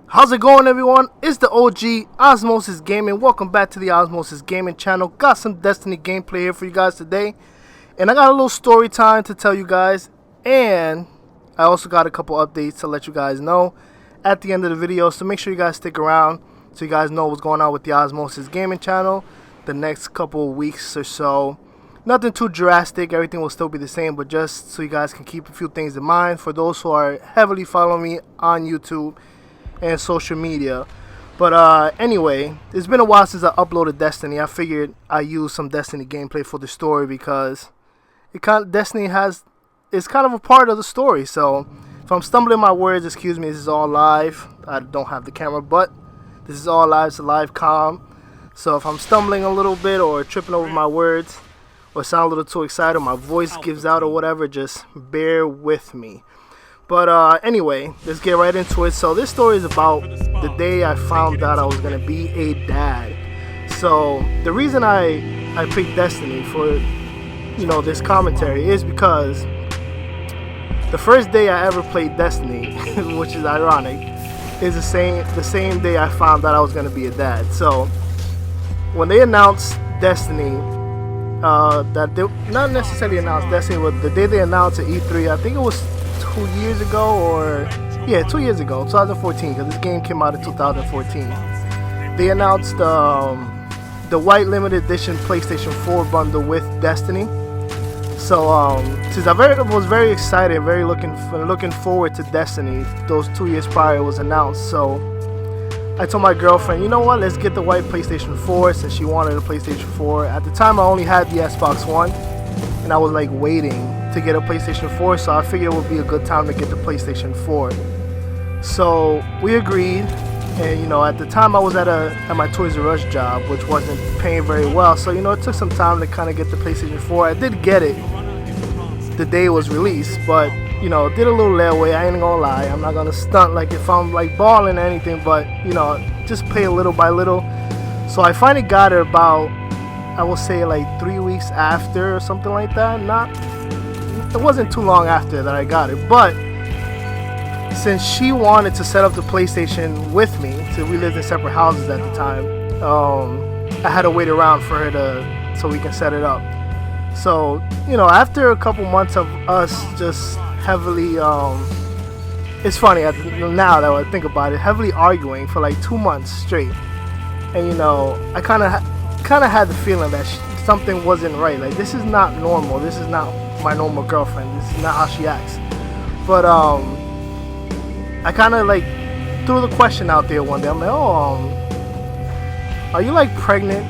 How's it going, everyone? It's the OG Osmosis Gaming. Welcome back to the Osmosis Gaming channel. Got some Destiny gameplay here for you guys today, and I got a little story time to tell you guys, and I also got a couple updates to let you guys know at the end of the video. So make sure you guys stick around so you guys know what's going on with the Osmosis Gaming channel the next couple of weeks or so. Nothing too drastic, everything will still be the same, but just so you guys can keep a few things in mind for those who are heavily following me on YouTube and social media. But anyway, it's been a while since I uploaded Destiny. I figured I use some Destiny gameplay for the story because Destiny is kind of a part of the story. So if I'm stumbling my words, excuse me. This is all live. I don't have the camera, but this is all live. It's a live comm. So if I'm stumbling a little bit or tripping over my words or sound a little too excited, my voice gives out or whatever, just bear with me. But anyway, let's get right into it. So this story is about the day I found out I was going to be a dad. So the reason I picked Destiny for, this commentary is because the first day I ever played Destiny, which is ironic, is the same day I found out I was going to be a dad. So when they announced Destiny, that they not necessarily announced Destiny, but the day they announced at E3, I think it was 2 years ago, 2 years ago, 2014, because this game came out in 2014. They announced the white limited edition PlayStation 4 bundle with Destiny. So since I was very excited, very looking forward to Destiny, those 2 years prior it was announced. So I told my girlfriend, you know what, let's get the white PlayStation 4, since she wanted a PlayStation 4. At the time I only had the Xbox One, and I was like waiting to get a PlayStation 4, so I figured it would be a good time to get the PlayStation 4. So we agreed, and at the time I was at my Toys R Us job, which wasn't paying very well, so it took some time to kind of get the PlayStation 4. I did get it the day it was released, but did a little layaway. I ain't gonna lie, I'm not gonna stunt like if I'm like balling or anything, but just pay a little by little. So I finally got it about, I will say, like 3 weeks after or something like that. It wasn't too long after that I got it, but since she wanted to set up the PlayStation with me, so we lived in separate houses at the time, I had to wait around for her so we can set it up. So after a couple months of us just heavily, it's funny now that I think about it, heavily arguing for like 2 months straight, and I kind of had the feeling that something wasn't right. Like, this is not normal. This is not my normal girlfriend. This is not how she acts. But I kind of like threw the question out there one day. I'm like, are you like pregnant?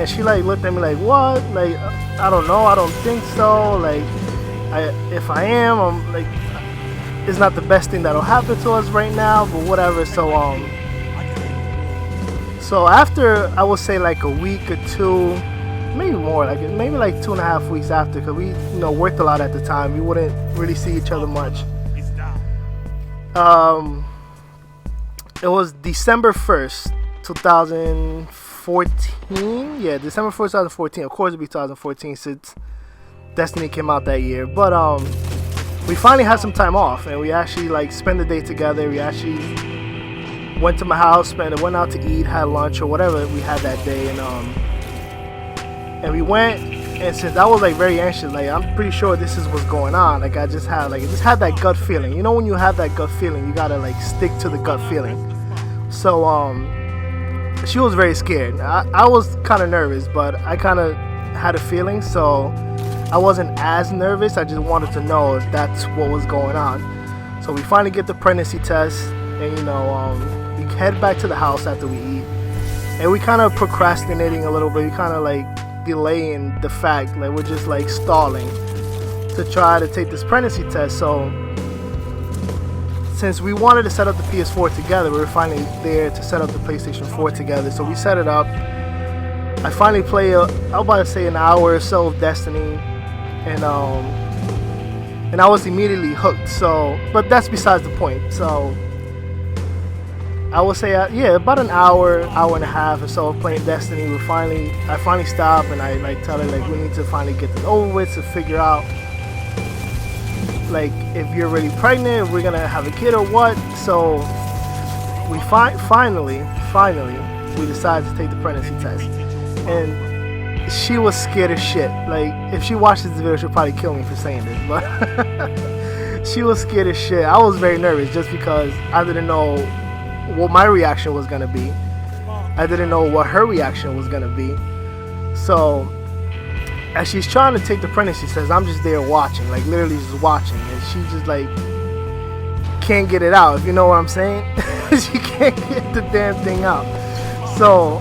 And she like looked at me like, what? Like, I don't know. I don't think so. Like, if I am, I'm like, it's not the best thing that'll happen to us right now. But whatever. So after, I would say like a week or two, maybe more, maybe like 2.5 weeks after, because we worked a lot at the time. We wouldn't really see each other much. It was December 1st, 2014. Yeah, December 1st, 2014. Of course it'd be 2014 since Destiny came out that year. But we finally had some time off, and we actually like spent the day together. We actually went to my house, went out to eat, had lunch or whatever we had that day, and we went. And since I was like very anxious, like I'm pretty sure this is what's going on. Like I just had that gut feeling. When you have that gut feeling, you gotta like stick to the gut feeling. So she was very scared. I was kind of nervous, but I kind of had a feeling, so I wasn't as nervous. I just wanted to know if that's what was going on. So we finally get the pregnancy test, and we head back to the house after we eat, and we kind of procrastinating a little bit. We kind of like delaying the fact, like we're just like stalling to try to take this pregnancy test. So since we wanted to set up the PS4 together, we were finally there to set up the PlayStation 4 together. So we set it up. I finally play I was about to say an hour or so of Destiny, and I was immediately hooked. So, but that's besides the point. So I would say, about an hour and a half or so of playing Destiny. I finally stop, and I like tell her like we need to finally get this over with to figure out like if you're really pregnant, if we're gonna have a kid or what. So we finally we decided to take the pregnancy test, and she was scared as shit. Like, if she watches this video, she'll probably kill me for saying this, but she was scared as shit. I was very nervous just because I didn't know what my reaction was gonna be. I didn't know what her reaction was gonna be. So as she's trying to take the pregnancy test, I'm just there watching, like literally just watching, and she just like can't get it out, if you know what I'm saying. She can't get the damn thing out. So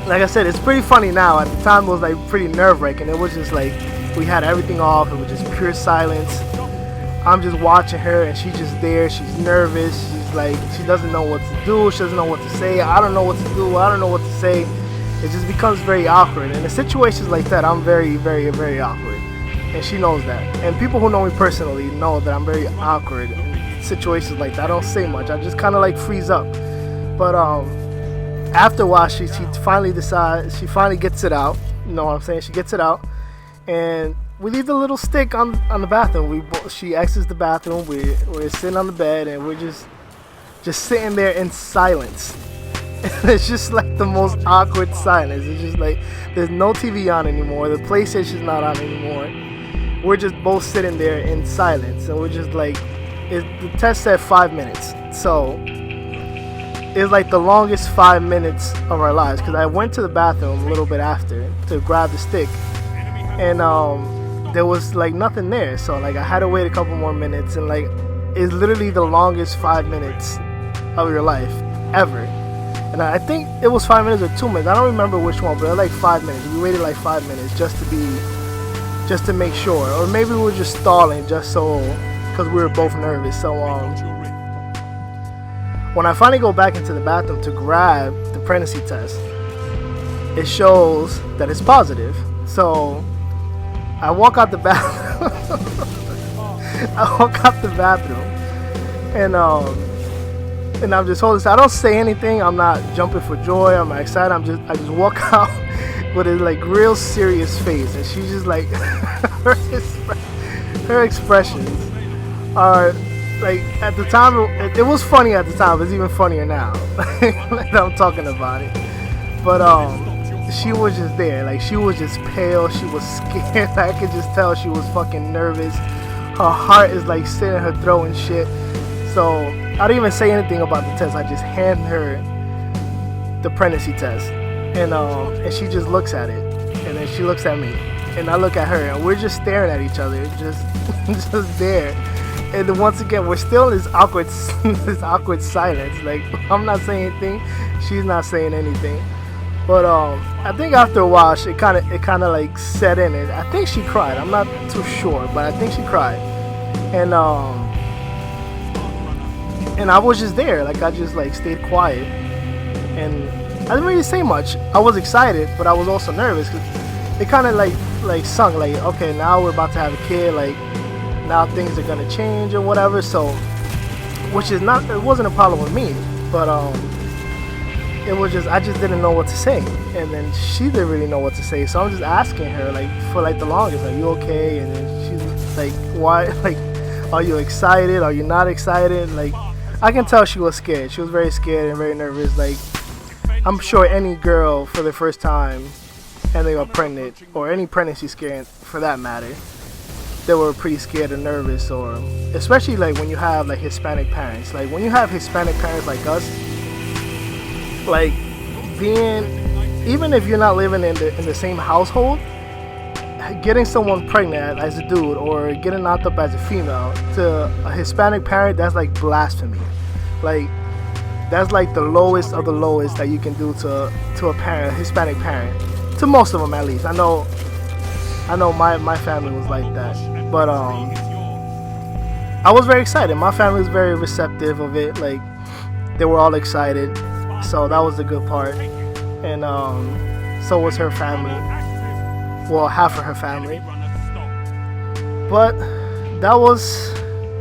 like I said, it's pretty funny now. At the time it was like pretty nerve-wracking. It was just like we had everything off. It was just pure silence. I'm just watching her, and she's just there. She's nervous. She's like, she doesn't know what to do. She doesn't know what to say. I don't know what to do. I don't know what to say. It just becomes very awkward. And in situations like that, I'm very, very, very awkward. And she knows that. And people who know me personally know that I'm very awkward in situations like that. I don't say much. I just kind of like freeze up. But after a while, she finally decides, she finally gets it out. You know what I'm saying? She gets it out. And we leave the little stick on the bathroom. She exits the bathroom. We're sitting on the bed, and we're just sitting there in silence. And it's just like the most awkward silence. It's just like there's no TV on anymore. The PlayStation's not on anymore. We're just both sitting there in silence, and we're just like, the test said 5 minutes, so it's like the longest 5 minutes of our lives. Because I went to the bathroom a little bit after to grab the stick, and there was like nothing there, so like I had to wait a couple more minutes, and like it's literally the longest 5 minutes of your life ever. And I think it was 5 minutes or 2 minutes. I don't remember which one, but it was like 5 minutes. We waited like 5 minutes just to make sure, or maybe we were just stalling just so, because we were both nervous. So when I finally go back into the bathroom to grab the pregnancy test, it shows that it's positive. So I walk out the bathroom. I walk out the bathroom, and I'm just holding this. I don't say anything. I'm not jumping for joy. I'm not excited. I just walk out with a like real serious face, and she's just like her expressions are like, at the time it was funny at the time. It's even funnier now that I'm talking about it. But she was just there. Like, she was just pale. She was scared. I could just tell she was fucking nervous. Her heart is like sitting in her throat and shit. So I didn't even say anything about the test. I just hand her the pregnancy test, and she just looks at it, and then she looks at me, and I look at her, and we're just staring at each other, just there. And then once again, we're still in this awkward silence. Like, I'm not saying anything, she's not saying anything. But I think after a while, it kind of like set in. And I think she cried. I'm not too sure, but I think she cried. And I was just there. Like, I just like stayed quiet, and I didn't really say much. I was excited, but I was also nervous, because it kind of like sunk. Like, okay, now we're about to have a kid. Like, now things are gonna change or whatever. So, it wasn't a problem with me, but it was just, I just didn't know what to say, and then she didn't really know what to say. So I'm just asking her, like, for like the longest, like, you okay? And then she's like, why? Like, are you excited? Are you not excited? Like, I can tell she was scared. She was very scared and very nervous. Like, I'm sure any girl for the first time and they got pregnant, or any pregnancy scare for that matter, they were pretty scared and nervous. Or especially like when you have like Hispanic parents. Like, when you have Hispanic parents like us, like, even if you're not living in the same household, getting someone pregnant as a dude or getting knocked up as a female to a Hispanic parent, that's like blasphemy. Like, that's like the lowest of the lowest that you can do to a parent, a Hispanic parent. To most of them, at least. I know my family was like that, but I was very excited. My family was very receptive of it. Like, they were all excited, so that was the good part. And so was her family. Well, half of her family. But that was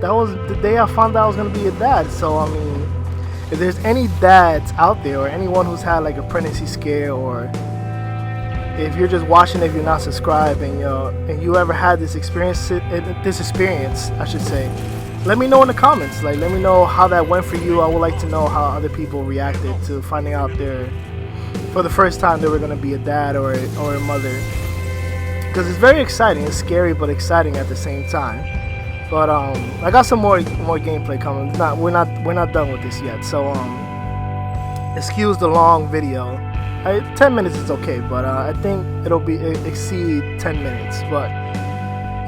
the day I found out I was gonna be a dad. So I mean, if there's any dads out there, or anyone who's had like a pregnancy scare, or if you're just watching, if you're not subscribed, and you ever had this experience, I should say, let me know in the comments. Like, let me know how that went for you. I would like to know how other people reacted to finding out for the first time they were gonna be a dad or a mother. Because it's very exciting. It's scary but exciting at the same time. But I got some more gameplay coming. We're not done with this yet. So excuse the long video. 10 minutes is okay, but I think it'll exceed 10 minutes. But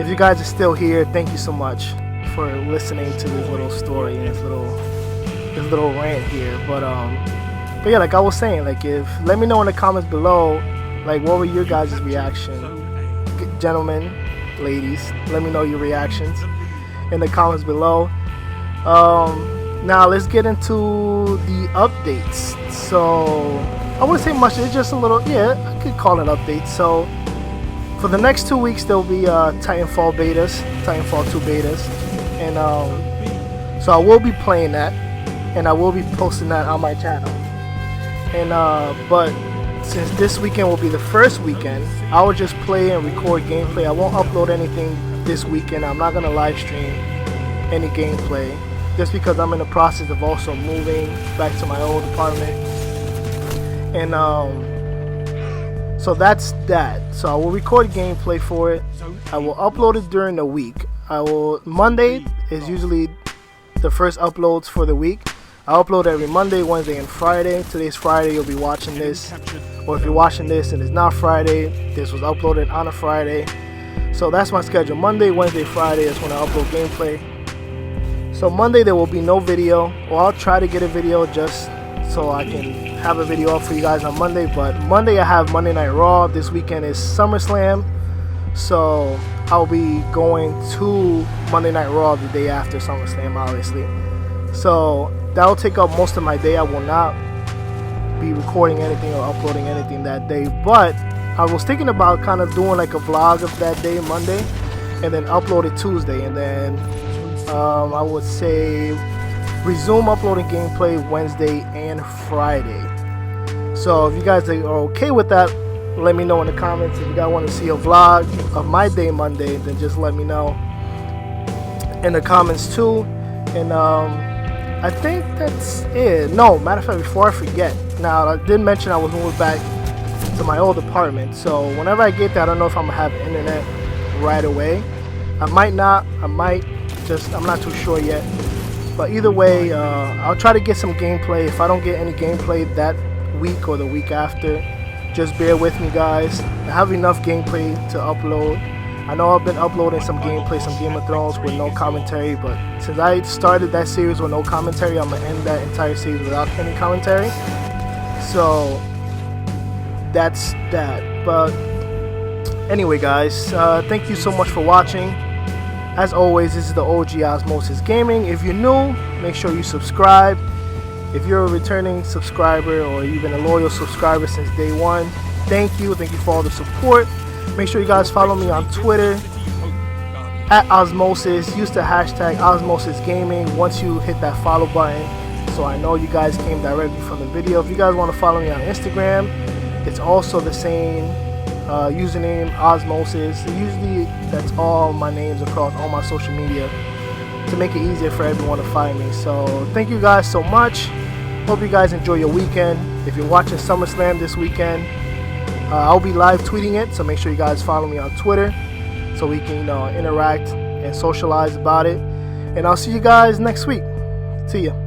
if you guys are still here, thank you so much for listening to this little story and this little rant here. But yeah, like I was saying, like, let me know in the comments below, like, what were your guys' reaction, gentlemen, ladies. Let me know your reactions in the comments below. Now let's get into the updates. So I wouldn't say much. It's just a little, yeah, I could call it updates. So for the next 2 weeks, there'll be Titanfall 2 betas, and so I will be playing that, and I will be posting that on my channel. And but since this weekend will be the first weekend, I will just play and record gameplay. I won't upload anything this weekend. I'm not gonna live stream any gameplay, just because I'm in the process of also moving back to my old apartment. And so that's that. So I will record gameplay for it. I will upload it during the week. Monday is usually the first uploads for the week. I upload every Monday, Wednesday, and Friday. Today's Friday, you'll be watching this. Or if you're watching this and it's not Friday, this was uploaded on a Friday. So that's my schedule. Monday, Wednesday, Friday is when I upload gameplay. So Monday there will be no video, or I'll try to get a video just so I can have a video up for you guys on Monday. But Monday I have Monday Night Raw. This weekend is SummerSlam, so I'll be going to Monday Night Raw the day after SummerSlam, obviously. So that'll take up most of my day. I will not be recording anything or uploading anything that day, but I was thinking about kind of doing like a vlog of that day, Monday, and then upload it Tuesday, and then I would say resume uploading gameplay Wednesday and Friday. So if you guys are okay with that, let me know in the comments. If you guys want to see a vlog of my day Monday, then just let me know in the comments too. And I think that's it. No, matter of fact, before I forget, now I did mention I was moving back to my old apartment, so whenever I get there, I don't know if I'm gonna have internet right away. I might not, I'm not too sure yet. But either way, I'll try to get some gameplay. If I don't get any gameplay that week or the week after, just bear with me, guys. I have enough gameplay to upload. I know I've been uploading some gameplay, some Game of Thrones with no commentary, but since I started that series with no commentary, I'm going to end that entire series without any commentary. So that's that. But anyway, guys, thank you so much for watching. As always, this is the OG Osmosis Gaming. If you're new, make sure you subscribe. If you're a returning subscriber or you've been a loyal subscriber since day one, thank you for all the support. Make sure you guys follow me on Twitter at Osmosis. Use the hashtag OzzmoesisGaming once you hit that follow button, so I know you guys came directly from the video. If you guys want to follow me on Instagram, it's also the same username, Osmosis. Usually that's all my names across all my social media to make it easier for everyone to find me. So thank you guys so much. Hope you guys enjoy your weekend. If you're watching SummerSlam this weekend, I'll be live tweeting it, so make sure you guys follow me on Twitter so we can interact and socialize about it. And I'll see you guys next week. See ya.